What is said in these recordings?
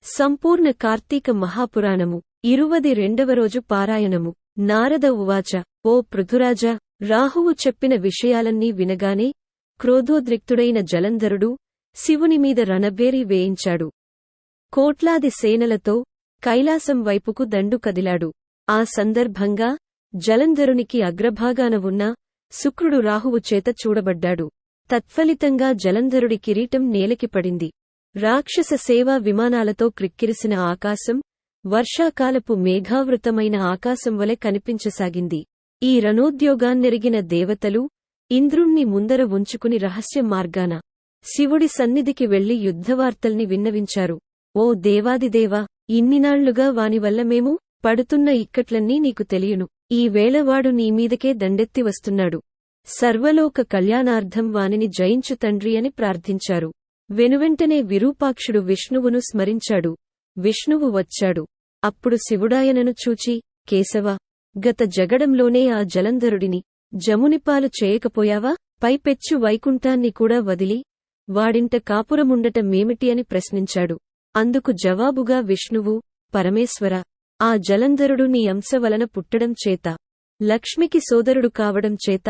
సంపూర్ణ కార్తీక మహాపురాణము 22వ రోజు పారాయణము. నారద ఉవాచ. ఓ పృథురాజా, రాహువు చెప్పిన విషయాలన్నీ వినగానే క్రోధోద్రిక్తుడైన జలంధరుడు శివునిమీద రణభేరి వేయించాడు. కోట్లాది సేనలతో కైలాసం వైపుకు దండు కదిలాడు. ఆ సందర్భంగా జలంధరునికి అగ్రభాగాన ఉన్న శుక్రుడు రాహువు చేత చూడబడ్డాడు. తత్ఫలితంగా జలంధరుడి కిరీటం నేలకి పడింది. రాక్షస సేవా విమానాలతో క్రిక్కిరిసిన ఆకాశం వర్షాకాలపు మేఘావృతమైన ఆకాశం వలె కనిపించసాగింది. ఈ రణోద్యోగాన్నెరిగిన దేవతలు ఇంద్రుణ్ణి ముందర ఉంచుకుని రహస్య మార్గాన శివుడి సన్నిధికి వెళ్లి యుద్ధవార్తల్ని విన్నవించారు. ఓ దేవాదిదేవా, ఇన్నినాళ్లుగా వానివల్ల మేము పడుతున్న ఇక్కట్లన్నీ నీకు తెలియను. ఈ వేళవాడు నీమీదకే దండెత్తి వస్తున్నాడు. సర్వలోక కళ్యాణార్థం వానిని జయించు తండ్రి అని ప్రార్థించారు. వెనువెంటనే విరూపాక్షుడు విష్ణువును స్మరించాడు. విష్ణువు వచ్చాడు. అప్పుడు శివుడాయనను చూచి, కేశవా, గత జగడంలోనే ఆ జలంధరుడిని జమునిపాలు చేయకపోయావా? పైపెచ్చు వైకుంఠాన్ని కూడా వదిలి వాడింట కాపురముండటమేమిటి అని ప్రశ్నించాడు. అందుకు జవాబుగా విష్ణువు, పరమేశ్వర, ఆ జలంధరుడు నీ అంశవలన పుట్టడం చేత, లక్ష్మికి సోదరుడు కావడం చేత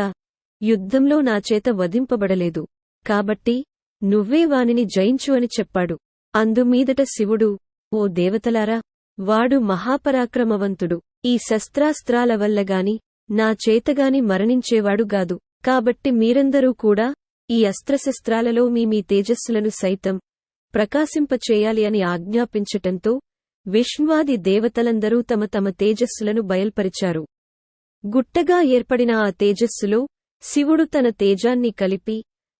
యుద్ధంలో నాచేత వధింపబడలేదు. కాబట్టి నువ్వే వానిని జయించు అని చెప్పాడు. అందుమీదట శివుడు, ఓ దేవతలారా, వాడు మహాపరాక్రమవంతుడు. ఈ శస్త్రాస్త్రాల వల్లగాని నా చేతగాని మరణించేవాడు గాదు. కాబట్టి మీరందరూ కూడా ఈ అస్త్రశస్త్రాలలో మీ తేజస్సులను సైతం ప్రకాశింపచేయాలి అని ఆజ్ఞాపించటంతో విష్ణువాది దేవతలందరూ తమ తమ తేజస్సులను బయల్పరిచారు. గుట్టగా ఏర్పడిన ఆ తేజస్సులో శివుడు తన తేజాన్ని కలిపి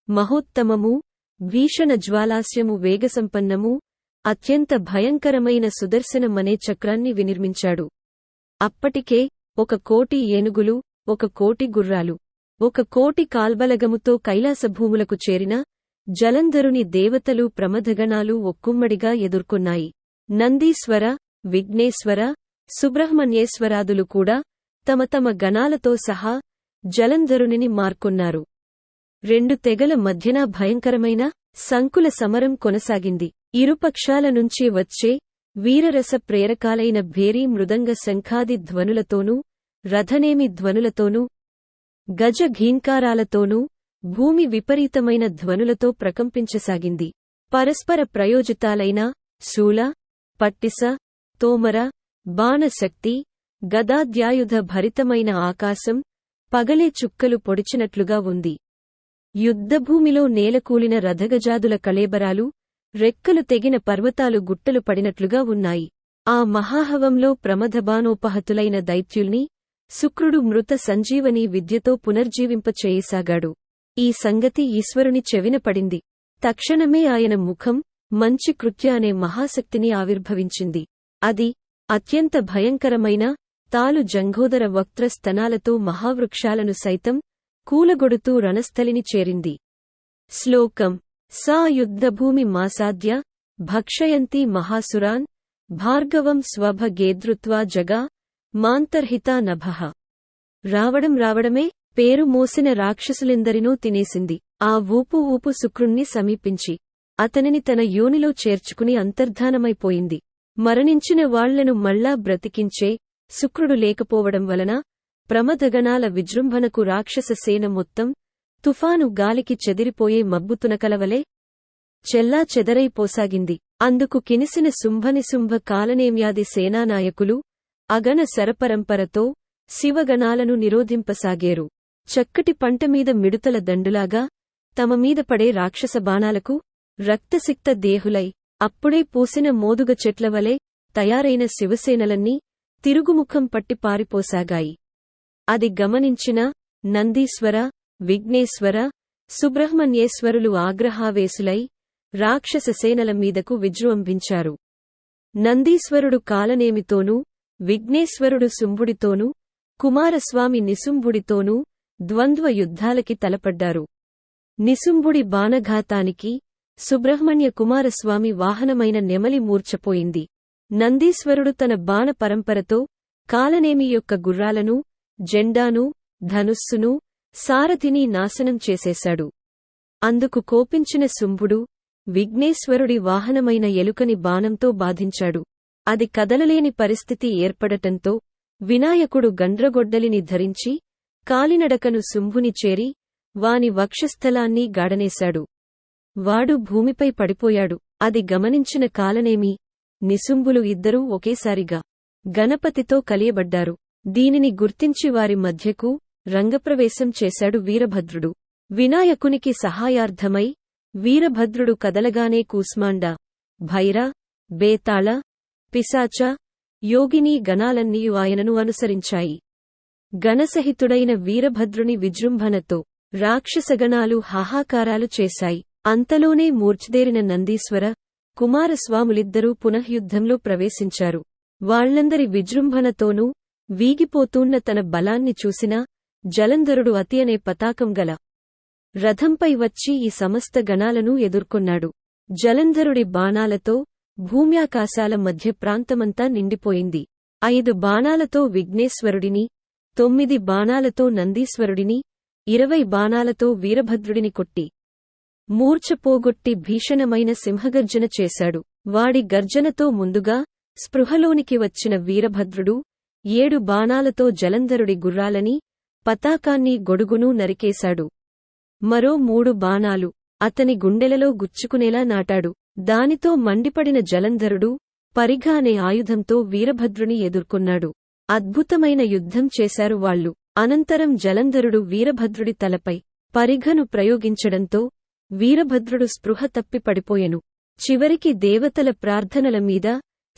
మహోత్తమము, భీషణ జ్వాలాస్యము, వేగసంపన్నము, అత్యంత భయంకరమైన సుదర్శనమనే చక్రాన్ని వినిర్మించాడు. అప్పటికే 1,000,000 ఏనుగులు, 1,000,000 గుర్రాలు, 1,000,000 కాల్బలగముతో కైలాసభూములకు చేరిన జలంధరుని దేవతలు ప్రమథగణాలు ఒక్కుమ్మడిగా ఎదుర్కొన్నాయి. నందీశ్వర, విఘ్నేశ్వర, సుబ్రహ్మణ్యేశ్వరాదులు కూడా తమ తమ గణాలతో సహా జలంధరునిని మార్కొన్నారు. 2 తెగల మధ్యన భయంకరమైన సంకుల సమరం కొనసాగింది. ఇరుపక్షాల నుంచి వచ్చే వీరరస ప్రేరకాలైన భేరీ మృదంగ శంఖాది ధ్వనులతోనూ, రథనేమి ధ్వనులతోనూ, గజ ఘీంకారాలతోనూ భూమి విపరీతమైన ధ్వనులతో ప్రకంపించసాగింది. పరస్పర ప్రయోజితాలైన శూల, పట్టిస, తోమర, బాణశక్తి, గదాద్యాయుధ భరితమైన ఆకాశం పగలే చుక్కలు పొడిచినట్లుగా ఉంది. యుద్ధభూమిలో నేలకూలిన రథగజాదుల కళేబరాలు, రెక్కలు తెగిన పర్వతాలు గుట్టలు పడినట్లుగా ఉన్నాయి. ఆ మహాహవంలో ప్రమథబాణోపహతులైన దైత్యుల్ని శుక్రుడు మృత సంజీవని విద్యతో పునర్జీవింపచేయసాగాడు. ఈ సంగతి ఈశ్వరుని చెవిన పడింది. తక్షణమే ఆయన ముఖం మంచి కృత్య అనే మహాశక్తిని ఆవిర్భవించింది. అది అత్యంత భయంకరమైన తాలు జంఘోదర వక్త్ర స్తనాలతో మహావృక్షాలను సైతం కూలగొడుతూ రణస్థలిని చేరింది. శ్లోకం. సా యుద్ధభూమి మాసాద్య భక్షయంతి మహాసురాన్ భార్గవం స్వభగేదృత్వా జగా మాంతర్హితా నభః. రావడమే పేరు మోసిన రాక్షసులెందరినో తినేసింది. ఆ ఊపు శుక్రుణ్ణి సమీపించి అతనిని తన యోనిలో చేర్చుకుని అంతర్ధానమైపోయింది. మరణించిన వాళ్లను మళ్ళా బ్రతికించే శుక్రుడు లేకపోవడం వలన ప్రమథగణాల విజృంభణకు రాక్షస సేన మొత్తం తుఫాను గాలికి చెదిరిపోయే మబ్బుతునకలవలే చెల్లా చెదరైపోసాగింది. అందుకు కినిసిన శుంభనిశుంభ కాలనేమ్యాది సేనానాయకులు అగణ శరపరంపరతో శివగణాలను నిరోధింపసాగేరు. చక్కటి పంటమీద మిడుతల దండులాగా తమమీద పడే రాక్షస బాణాలకు రక్తసిక్త దేహులై అప్పుడే పూసిన మోదుగ చెట్లవలే తయారైన శివసేనలన్నీ తిరుగుముఖం పట్టి పారిపోసాగాయి. అది గమనించిన నందీశ్వర, విఘ్నేశ్వర, సుబ్రహ్మణ్యేశ్వరులు ఆగ్రహావేశులై రాక్షస సేనల మీదకు విజృంభించారు. నందీశ్వరుడు కాలనేమితోనూ, విఘ్నేశ్వరుడు శుంభుడితోనూ, కుమారస్వామి నిశుంభుడితోనూ ద్వంద్వ యుద్ధాలకి తలపడ్డారు. నిశుంభుడి బాణఘాతానికి సుబ్రహ్మణ్య కుమారస్వామి వాహనమైన నెమలి మూర్ఛపోయింది. నందీశ్వరుడు తన బాణ పరంపరతో కాలనేమి యొక్క గుర్రాలను, జెండాను, ధనుస్సును, సారథిని నాశనం చేసేశాడు. అందుకు కోపించిన శుంభుడు విఘ్నేశ్వరుడి వాహనమైన ఎలుకని బాణంతో బాధించాడు. అది కదలలేని పరిస్థితి ఏర్పడటంతో వినాయకుడు గండ్రగొడ్డలిని ధరించి కాలినడకను శుంభుని చేరి వాని వక్షస్థలాన్ని గాడనేశాడు. వాడు భూమిపై పడిపోయాడు. అది గమనించిన కాలనేమి, నిశుంభులు ఇద్దరూ ఒకేసారిగా గణపతితో కలియబడ్డారు. దీనిని గుర్తించి వారి మధ్యకు రంగప్రవేశం చేశాడు వీరభద్రుడు. వినాయకునికి సహాయార్థమై వీరభద్రుడు కదలగానే కూస్మాండ, భైర, బేతాళ, పిశాచ, యోగినీ గణాలన్నీ ఆయనను అనుసరించాయి. గణసహితుడైన వీరభద్రుని విజృంభణతో రాక్షసగణాలు హాహాకారాలు చేశాయి. అంతలోనే మూర్ఛదేరిన నందీశ్వర, కుమారస్వాములిద్దరూ పునఃయుద్ధంలో ప్రవేశించారు. వాళ్లందరి విజృంభణతోనూ వీగిపోతూన్న తన బలాన్ని చూసిన జలంధరుడు అతి అనే పతాకం గల రథంపై వచ్చి ఈ సమస్త గణాలను ఎదుర్కొన్నాడు. జలంధరుడి బాణాలతో భూమ్యాకాశాల మధ్య ప్రాంతమంతా నిండిపోయింది. 5 బాణాలతో విఘ్నేశ్వరుడిని, 9 బాణాలతో నందీశ్వరుడిని, 20 బాణాలతో వీరభద్రుడిని కొట్టి మూర్ఛపోగొట్టి భీషణమైన సింహగర్జన చేశాడు. వాడి గర్జనతో ముందుగా స్పృహలోనికి వచ్చిన వీరభద్రుడు 7 బాణాలతో జలంధరుడి గుర్రాలని, పతాకాన్ని, గొడుగునూ నరికేశాడు. మరో 3 బాణాలు అతని గుండెలలో గుచ్చుకునేలా నాటాడు. దానితో మండిపడిన జలంధరుడు పరిఘ అనే ఆయుధంతో వీరభద్రుని ఎదుర్కొన్నాడు. అద్భుతమైన యుద్ధం చేశారు వాళ్ళు. అనంతరం జలంధరుడు వీరభద్రుడి తలపై పరిఘను ప్రయోగించడంతో వీరభద్రుడు స్పృహ తప్పి పడిపోయెను. చివరికి దేవతల ప్రార్థనల మీద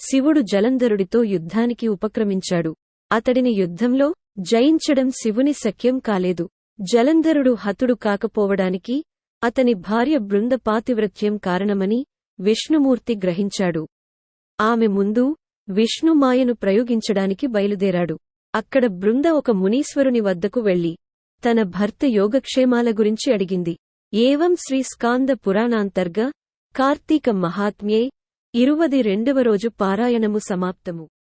శివుడు జలంధరుడితో యుద్ధానికి ఉపక్రమించాడు. అతడిని యుద్ధంలో జయించడం శివుని శక్యం కాలేదు. జలంధరుడు హతుడు కాకపోవడానికి అతని భార్య బృంద పాతివ్రత్యం కారణమని విష్ణుమూర్తి గ్రహించాడు. ఆమె ముందు విష్ణుమాయను ప్రయోగించడానికి బయలుదేరాడు. అక్కడ బృంద ఒక మునీశ్వరుని వద్దకు వెళ్లి తన భర్త యోగక్షేమాల గురించి అడిగింది. ఏవం శ్రీ స్కాంద పురాణాంతర్గ కార్తీక మహాత్మ్యే 22వ రోజు పారాయణము సమాప్తము.